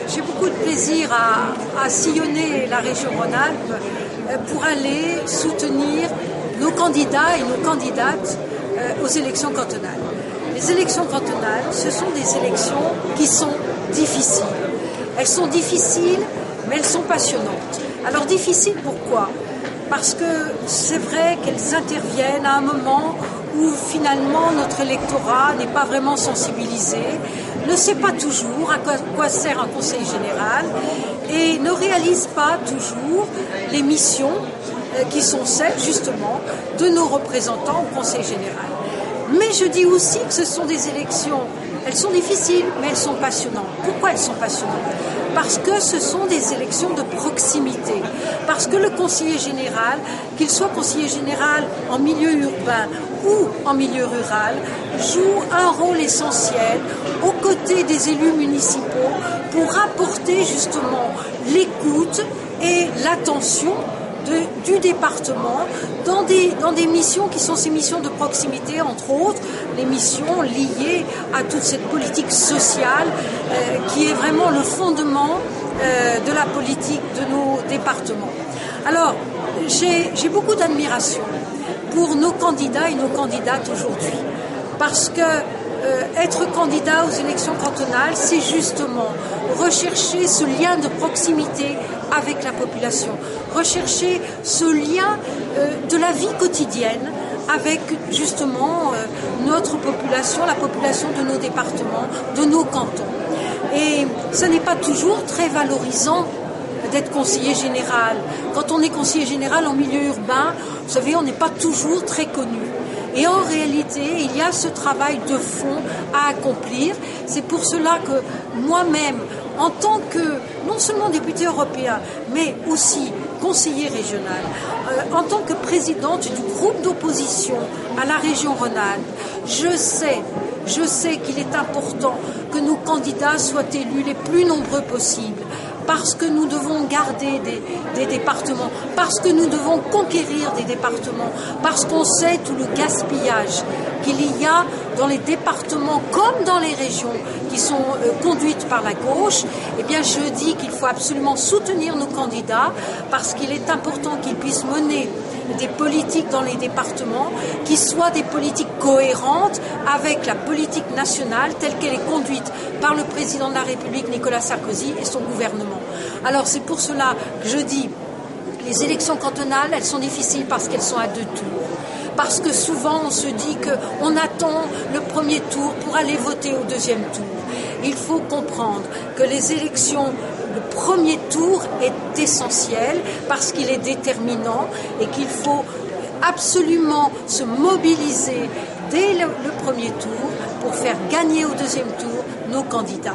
J'ai beaucoup de plaisir à sillonner la région Rhône-Alpes pour aller soutenir nos candidats et nos candidates aux élections cantonales. Les élections cantonales, ce sont des élections qui sont difficiles. Elles sont difficiles, mais elles sont passionnantes. Alors difficiles, pourquoi ? Parce que c'est vrai qu'elles interviennent à un moment où finalement notre électorat n'est pas vraiment sensibilisé, ne sait pas toujours à quoi sert un conseil général et ne réalise pas toujours les missions qui sont celles justement de nos représentants au conseil général. Mais je dis aussi que ce sont des élections, elles sont difficiles, mais elles sont passionnantes. Pourquoi elles sont passionnantes ? Parce que ce sont des élections de proximité. Parce que le conseiller général, qu'il soit conseiller général en milieu urbain ou en milieu rural, joue un rôle essentiel aux côtés des élus municipaux pour apporter justement l'écoute et l'attention du département dans des missions qui sont ces missions de proximité, entre autres les missions liées à toute cette politique sociale qui est vraiment le fondement de la politique de nos départements. Alors, j'ai beaucoup d'admiration pour nos candidats et nos candidates aujourd'hui, parce que être candidat aux élections cantonales, c'est justement rechercher ce lien de proximité avec la population, rechercher ce lien de la vie quotidienne avec justement notre population, la population de nos départements, de nos cantons. Et ce n'est pas toujours très valorisant d'être conseiller général. Quand on est conseiller général en milieu urbain, vous savez, on n'est pas toujours très connu. Et en réalité, il y a ce travail de fond à accomplir. C'est pour cela que moi-même, en tant que non seulement député européen, mais aussi conseiller régional, en tant que présidente du groupe d'opposition à la région Rhône-Alpes, je sais qu'il est important que nos candidats soient élus les plus nombreux possibles, parce que nous devons garder des départements, parce que nous devons conquérir des départements, parce qu'on sait tout le gaspillage qu'il y a dans les départements comme dans les régions qui sont conduites par la gauche. Eh bien, je dis qu'il faut absolument soutenir nos candidats parce qu'il est important qu'ils puissent mener des politiques dans les départements qui soient des politiques cohérentes avec la politique nationale telle qu'elle est conduite par le président de la République Nicolas Sarkozy et son gouvernement. Alors c'est pour cela que je dis les élections cantonales, elles sont difficiles parce qu'elles sont à 2 tours. Parce que souvent on se dit qu'on attend le premier tour pour aller voter au deuxième tour. Il faut comprendre que les élections, le premier tour est essentiel parce qu'il est déterminant et qu'il faut absolument se mobiliser dès le premier tour pour faire gagner au deuxième tour nos candidats.